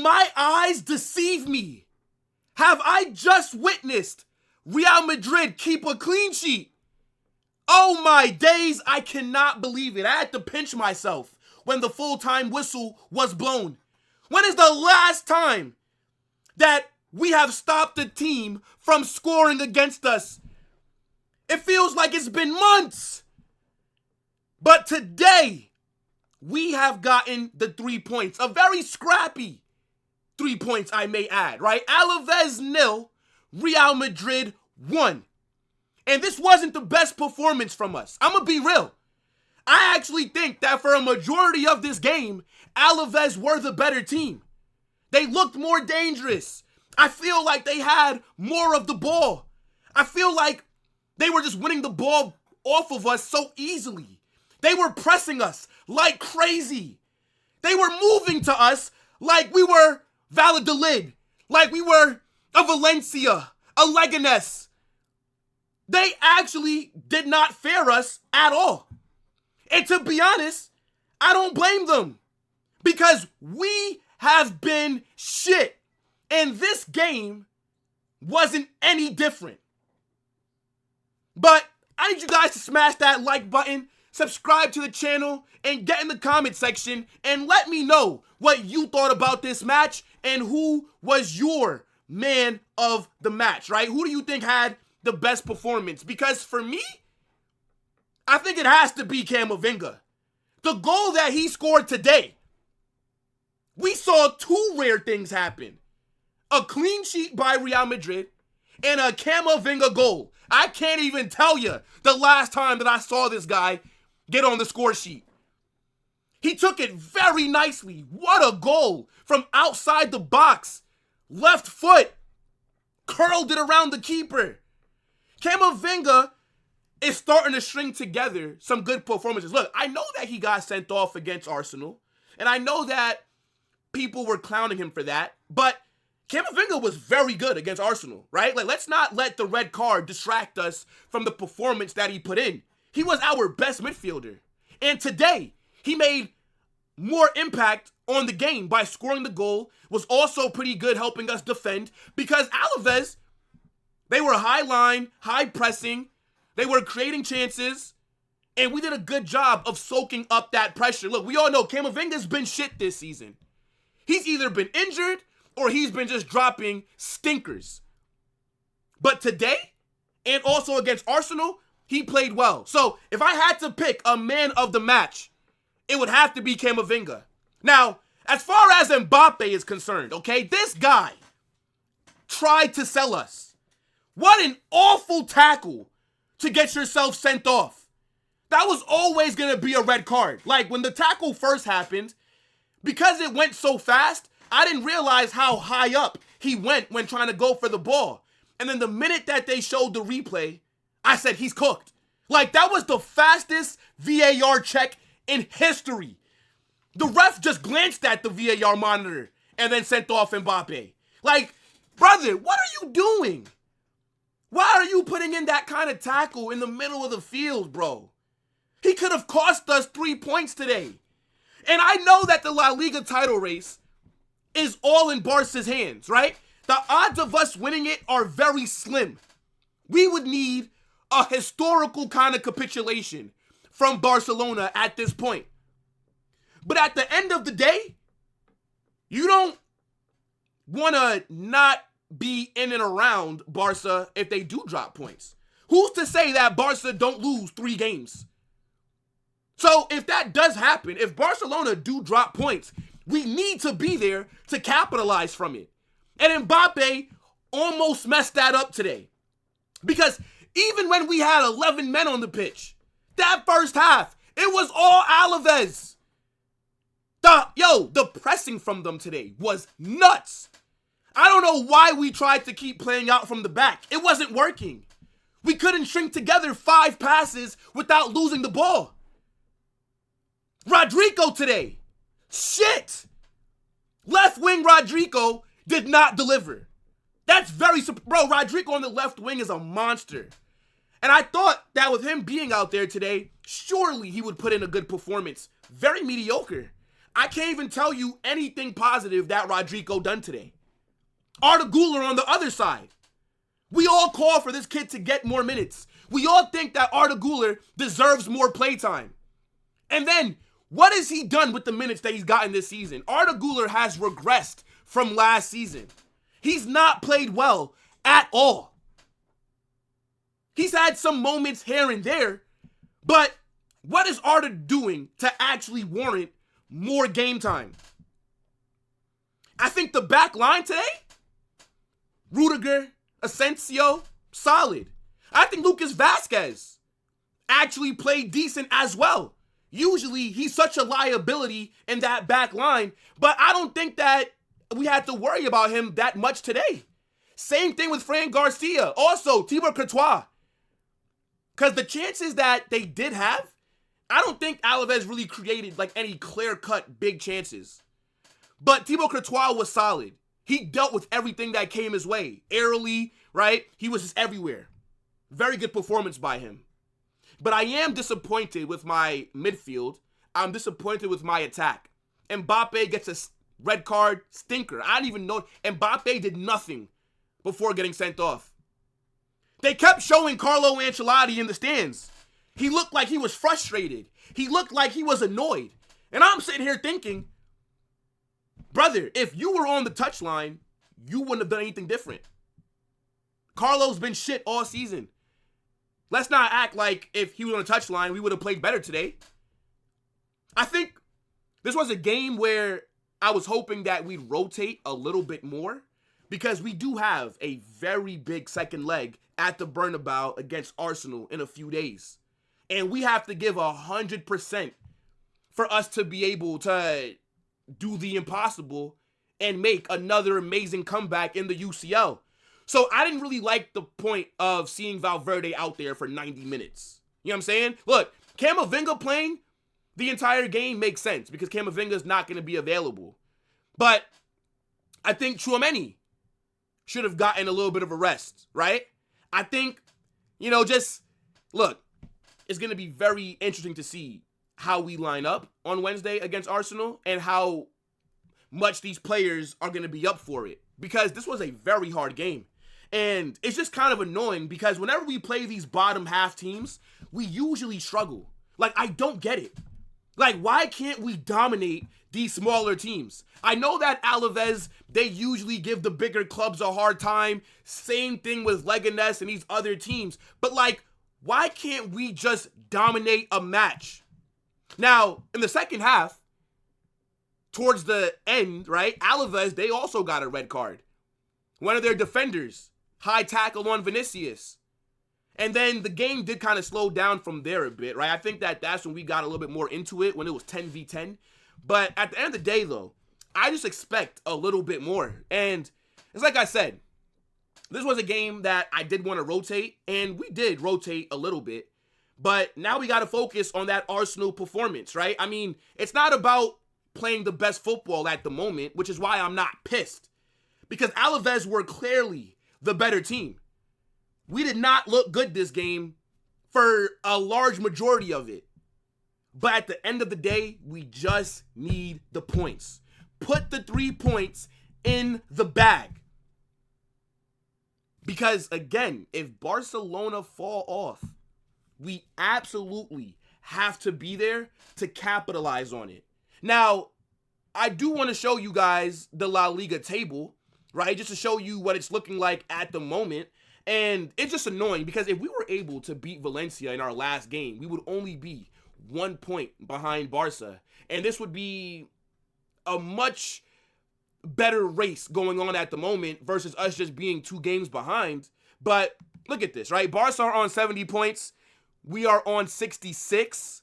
my eyes deceive me? Have I just witnessed Real Madrid keep a clean sheet? Oh my days, I cannot believe it. I had to pinch myself when the full-time whistle was blown. When is the last time that we have stopped a team from scoring against us? It feels like it's been months. But today, we have gotten the 3 points. A very scrappy 3 points, I may add, right? Alaves 0, Real Madrid 1. And this wasn't the best performance from us. I'm going to be real. I actually think that for a majority of this game, Alaves were the better team. They looked more dangerous. I feel like they had more of the ball. I feel like they were just winning the ball off of us so easily. They were pressing us like crazy. They were moving to us like we were Valladolid, like we were a Valencia, a Leganés. They actually did not fare us at all. And to be honest, I don't blame them because we have been shit. And this game wasn't any different. But I need you guys to smash that like button, subscribe to the channel, and get in the comment section and let me know what you thought about this match and who was your man of the match, right? Who do you think had the best performance? Because for me, I think it has to be Camavinga. The goal that he scored today, we saw two rare things happen. A clean sheet by Real Madrid and a Camavinga goal. I can't even tell you the last time that I saw this guy get on the score sheet. He took it very nicely. What a goal from outside the box. Left foot. Curled it around the keeper. Camavinga is starting to string together some good performances. Look, I know that he got sent off against Arsenal. And I know that people were clowning him for that. But Camavinga was very good against Arsenal, right? Like, let's not let the red card distract us from the performance that he put in. He was our best midfielder. And today, he made more impact on the game by scoring the goal, was also pretty good helping us defend because Alaves, they were high line, high pressing, they were creating chances, and we did a good job of soaking up that pressure. Look, we all know Camavinga's been shit this season. He's either been injured or he's been just dropping stinkers. But today, and also against Arsenal, he played well. So if I had to pick a man of the match, it would have to be Camavinga. Now, as far as Mbappe is concerned, okay, this guy tried to sell us. What an awful tackle to get yourself sent off. That was always going to be a red card. Like, when the tackle first happened, because it went so fast, I didn't realize how high up he went when trying to go for the ball. And then the minute that they showed the replay, I said, he's cooked. Like, that was the fastest VAR check in history. The ref just glanced at the VAR monitor and then sent off Mbappe. Like, brother, what are you doing? Why are you putting in that kind of tackle in the middle of the field, bro? He could have cost us 3 points today. And I know that the La Liga title race is all in Barca's hands, right? The odds of us winning it are very slim. We would need a historical kind of capitulation from Barcelona at this point. But at the end of the day, you don't want to not be in and around Barca if they do drop points. Who's to say that Barca don't lose 3 games? So if that does happen, if Barcelona do drop points, we need to be there to capitalize from it. And Mbappe almost messed that up today. Because even when we had 11 men on the pitch, that first half, it was all Alaves. The pressing from them today was nuts. I don't know why we tried to keep playing out from the back. It wasn't working. We couldn't string together 5 passes without losing the ball. Rodrigo today. Shit. Left wing Rodrigo did not deliver. That's bro, Rodrigo on the left wing is a monster. And I thought that with him being out there today, surely he would put in a good performance. Very mediocre. I can't even tell you anything positive that Rodrigo done today. Arda Güler on the other side. We all call for this kid to get more minutes. We all think that Arda Güler deserves more playtime. And then, what has he done with the minutes that he's gotten this season? Arda Güler has regressed from last season. He's not played well at all. He's had some moments here and there, but what is Arda doing to actually warrant more game time? I think the back line today, Rudiger, Asensio, solid. I think Lucas Vazquez actually played decent as well. Usually, he's such a liability in that back line, but I don't think that we had to worry about him that much today. Same thing with Fran Garcia. Also, Thibaut Courtois. Because the chances that they did have, I don't think Alaves really created like any clear-cut big chances. But Thibaut Courtois was solid. He dealt with everything that came his way. Airily, right? He was just everywhere. Very good performance by him. But I am disappointed with my midfield. I'm disappointed with my attack. Mbappe gets a red card, stinker. I didn't even know. Mbappe did nothing before getting sent off. They kept showing Carlo Ancelotti in the stands. He looked like he was frustrated. He looked like he was annoyed. And I'm sitting here thinking, brother, if you were on the touchline, you wouldn't have done anything different. Carlo's been shit all season. Let's not act like if he was on the touchline, we would have played better today. I think this was a game where I was hoping that we'd rotate a little bit more because we do have a very big second leg at the Bernabeu against Arsenal in a few days. And we have to give 100% for us to be able to do the impossible and make another amazing comeback in the UCL. So I didn't really like the point of seeing Valverde out there for 90 minutes. You know what I'm saying? Look, Camavinga playing the entire game makes sense because Camavinga's not going to be available. But I think Tchouaméni should have gotten a little bit of a rest, right? I think, just look, it's going to be very interesting to see how we line up on Wednesday against Arsenal and how much these players are going to be up for it because this was a very hard game. And it's just kind of annoying because whenever we play these bottom half teams, we usually struggle. Like, I don't get it. Like, why can't we dominate these smaller teams? I know that Alaves, they usually give the bigger clubs a hard time. Same thing with Leganés and these other teams. But, like, why can't we just dominate a match? Now, in the second half, towards the end, right, Alaves, they also got a red card. One of their defenders, high tackle on Vinicius. And then the game did kind of slow down from there a bit, right? I think that's when we got a little bit more into it, when it was 10v10. But at the end of the day, though, I just expect a little bit more. And it's like I said, this was a game that I did want to rotate, and we did rotate a little bit. But now we got to focus on that Arsenal performance, right? I mean, it's not about playing the best football at the moment, which is why I'm not pissed. Because Alaves were clearly the better team. We did not look good this game for a large majority of it. But at the end of the day, we just need the points. Put the 3 points in the bag. Because, again, if Barcelona fall off, we absolutely have to be there to capitalize on it. Now, I do want to show you guys the La Liga table, right? Just to show you what it's looking like at the moment. And it's just annoying because if we were able to beat Valencia in our last game, we would only be 1 point behind Barca. And this would be a much better race going on at the moment versus us just being 2 games behind. But look at this, right? Barca are on 70 points. We are on 66.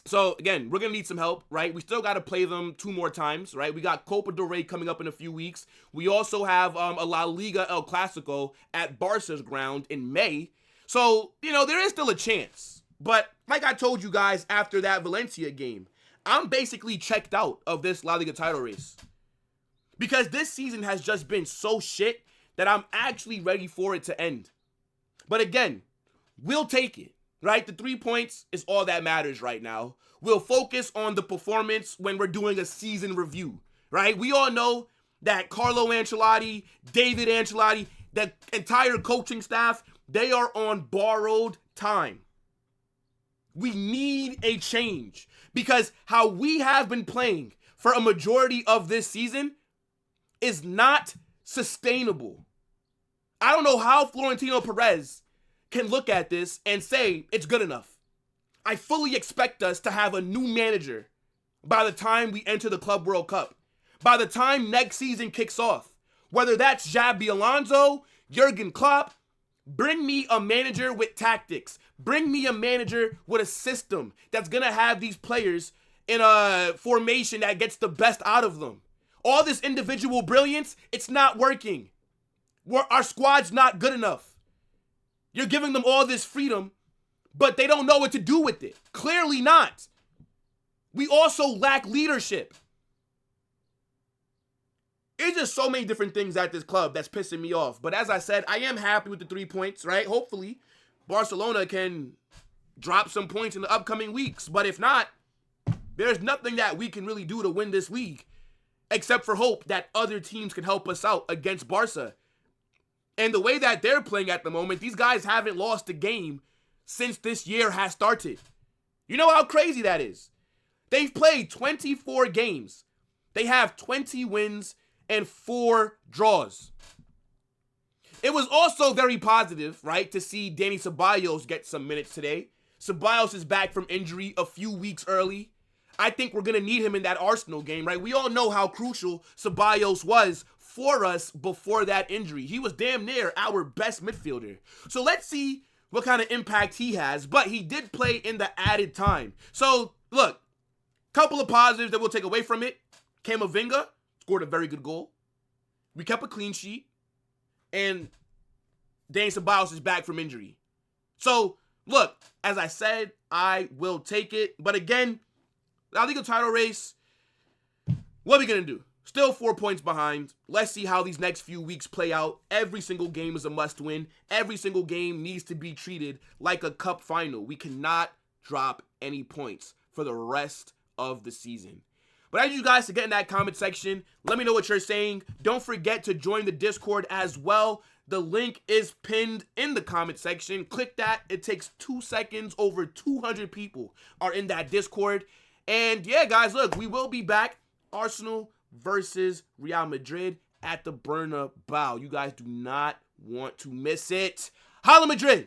So, again, we're going to need some help, right? We still got to play them 2 more times, right? We got Copa del Rey coming up in a few weeks. We also have a La Liga El Clasico at Barca's ground in May. So, there is still a chance. But like I told you guys after that Valencia game, I'm basically checked out of this La Liga title race. Because this season has just been so shit that I'm actually ready for it to end. But again, we'll take it. right? The 3 points is all that matters right now. We'll focus on the performance when we're doing a season review, right? We all know that Carlo Ancelotti, David Ancelotti, the entire coaching staff, they are on borrowed time. We need a change because how we have been playing for a majority of this season is not sustainable. I don't know how Florentino Perez can look at this and say it's good enough. I fully expect us to have a new manager by the time we enter the Club World Cup, by the time next season kicks off. Whether that's Xabi Alonso, Jurgen Klopp, bring me a manager with tactics. Bring me a manager with a system that's going to have these players in a formation that gets the best out of them. All this individual brilliance, it's not working. Our squad's not good enough. You're giving them all this freedom, but they don't know what to do with it. Clearly not. We also lack leadership. It's just so many different things at this club that's pissing me off. But as I said, I am happy with the 3 points, right? Hopefully, Barcelona can drop some points in the upcoming weeks. But if not, there's nothing that we can really do to win this league except for hope that other teams can help us out against Barca. And the way that they're playing at the moment, these guys haven't lost a game since this year has started. You know how crazy that is? They've played 24 games. They have 20 wins and 4 draws. It was also very positive, right, to see Dani Ceballos get some minutes today. Ceballos is back from injury a few weeks early. I think we're going to need him in that Arsenal game, right? We all know how crucial Ceballos was for us before that injury. He was damn near our best midfielder. So let's see what kind of impact he has. But he did play in the added time. So, look, couple of positives that we'll take away from it. Camavinga scored a very good goal. We kept a clean sheet. And Dani Ceballos is back from injury. So, look, as I said, I will take it. But again, La Liga title race, what are we going to do? Still 4 points behind. Let's see how these next few weeks play out. Every single game is a must win. Every single game needs to be treated like a cup final. We cannot drop any points for the rest of the season. But I need you guys to get in that comment section. Let me know what you're saying. Don't forget to join the Discord as well. The link is pinned in the comment section. Click that. It takes 2 seconds. Over 200 people are in that Discord. And yeah, guys, look, we will be back. Arsenal versus Real Madrid at the Bernabeu. You guys do not want to miss it. Holla Madrid!